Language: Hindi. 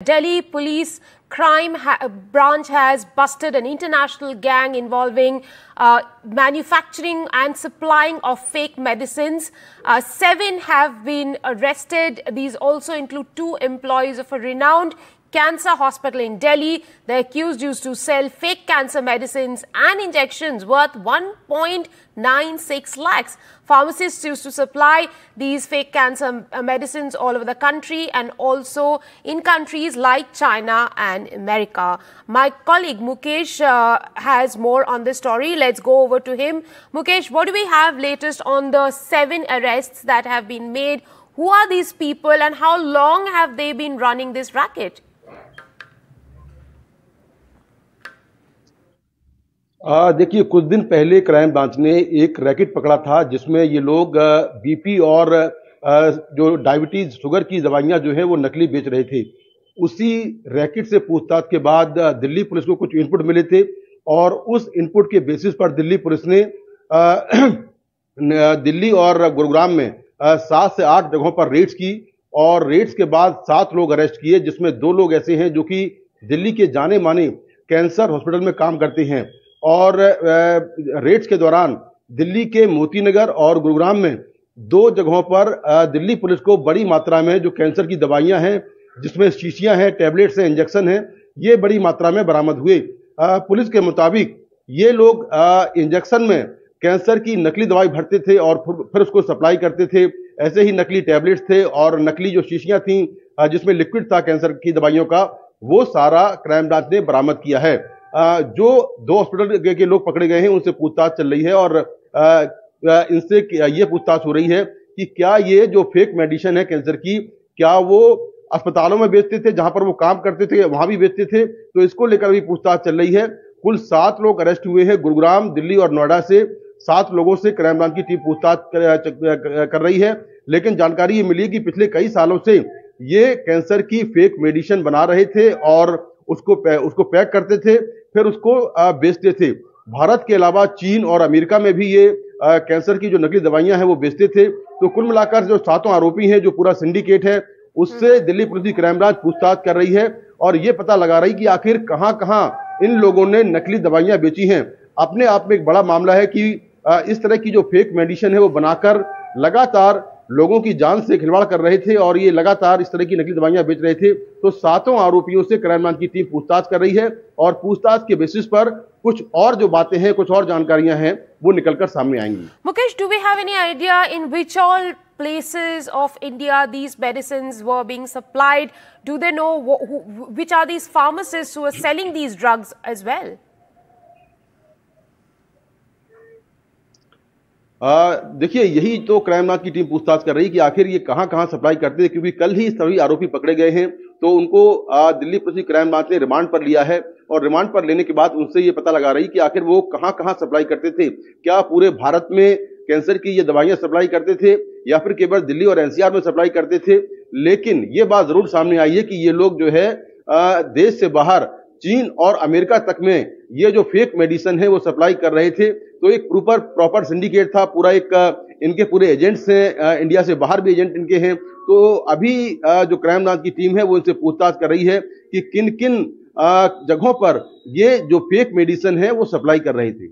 Delhi police crime branch has busted an international gang involving manufacturing and supplying of fake medicines. 7 have been arrested. These also include 2 employees of a renowned cancer hospital in Delhi. The accused used to sell fake cancer medicines and injections worth 1.96 lakhs. Pharmacists used to supply these fake cancer medicines all over the country and also in countries like China and America. My colleague Mukesh has more on this story. Let's go over to him. Mukesh, what do we have latest on the 7 arrests that have been made? Who are these people and how long have they been running this racket? देखिए, कुछ दिन पहले क्राइम ब्रांच ने एक रैकेट पकड़ा था जिसमें ये लोग बीपी और जो डायबिटीज शुगर की दवाइयां जो है वो नकली बेच रहे थे। उसी रैकेट से पूछताछ के बाद दिल्ली पुलिस को कुछ इनपुट मिले थे और उस इनपुट के बेसिस पर दिल्ली पुलिस ने दिल्ली और गुरुग्राम में 7 से 8 जगहों पर रेड्स की और रेड्स के बाद 7 लोग अरेस्ट किए, जिसमें 2 लोग ऐसे हैं जो कि दिल्ली के जाने माने कैंसर हॉस्पिटल में काम करते हैं। और रेड्स के दौरान दिल्ली के मोती नगर और गुरुग्राम में 2 जगहों पर दिल्ली पुलिस को बड़ी मात्रा में जो कैंसर की दवाइयां हैं, जिसमें शीशियां हैं, टैबलेट्स हैं, इंजेक्शन हैं, ये बड़ी मात्रा में बरामद हुए। पुलिस के मुताबिक ये लोग इंजेक्शन में कैंसर की नकली दवाई भरते थे और फिर उसको सप्लाई करते थे। ऐसे ही नकली टैबलेट्स थे और नकली जो शीशियां थी जिसमें लिक्विड था कैंसर की दवाइयों का, वो सारा क्राइम ब्रांच ने बरामद किया है। जो 2 हॉस्पिटल के लोग पकड़े गए हैं उनसे पूछताछ चल रही है और इनसे ये पूछताछ हो रही है कि क्या ये जो फेक मेडिसिन है कैंसर की, क्या वो अस्पतालों में बेचते थे, जहां पर वो काम करते थे वहां भी बेचते थे। तो इसको लेकर भी पूछताछ चल रही है। कुल 7 लोग अरेस्ट हुए हैं। गुरुग्राम, दिल्ली और नोएडा से 7 लोगों से क्राइम ब्रांच की टीम पूछताछ कर रही है। लेकिन जानकारी ये मिली कि पिछले कई सालों से ये कैंसर की फेक मेडिसिन बना रहे थे और उसको पैक करते थे, फिर उसको बेचते थे। भारत के अलावा चीन और अमेरिका में भी ये कैंसर की जो नकली दवाइयां हैं वो बेचते थे। तो कुल मिलाकर जो 7 आरोपी हैं, जो पूरा सिंडिकेट है, उससे दिल्ली पुलिस की क्राइम ब्रांच पूछताछ कर रही है और ये पता लगा रही कि आखिर कहां-कहां इन लोगों ने नकली दवाइयां बेची हैं। अपने आप में एक बड़ा मामला है कि इस तरह की जो फेक मेडिसिन है वो बनाकर लगातार लोगों की जान से खिलवाड़ कर रहे थे और ये लगातार इस तरह की नकली दवाइयां बेच रहे थे। तो 7 आरोपियों से क्राइम ब्रांच की टीम पूछताछ कर रही है और पूछताछ के बेसिस पर कुछ और जो बातें हैं, कुछ और जानकारियां हैं, वो निकलकर सामने आएंगी। Mukesh, do we have any idea in which all places of India these medicines were being supplied? Do they know which are these pharmacists who are selling these drugs as well? देखिए, यही तो क्राइम ब्रांच की टीम पूछताछ कर रही है कि आखिर ये कहां-कहां सप्लाई करते हैं, क्योंकि कल ही सभी आरोपी पकड़े गए हैं। तो उनको दिल्ली पुलिस की क्राइम ब्रांच ने रिमांड पर लिया है और रिमांड पर लेने के बाद उनसे ये पता लगा रही कि आखिर वो कहां-कहां सप्लाई करते थे। क्या पूरे भारत में कैंसर की ये दवाइयां सप्लाई करते थे या फिर केवल दिल्ली और एनसीआर में सप्लाई करते थे। लेकिन ये बात जरूर सामने आई है कि ये लोग जो है देश से बाहर चीन और अमेरिका तक में ये जो फेक मेडिसिन है वो सप्लाई कर रहे थे। तो एक प्रॉपर सिंडिकेट था, पूरा एक इनके पूरे एजेंट्स हैं, इंडिया से बाहर भी एजेंट इनके हैं। तो अभी जो क्राइम ब्रांच की टीम है वो इनसे पूछताछ कर रही है कि किन किन जगहों पर ये जो फेक मेडिसिन है वो सप्लाई कर रहे थे।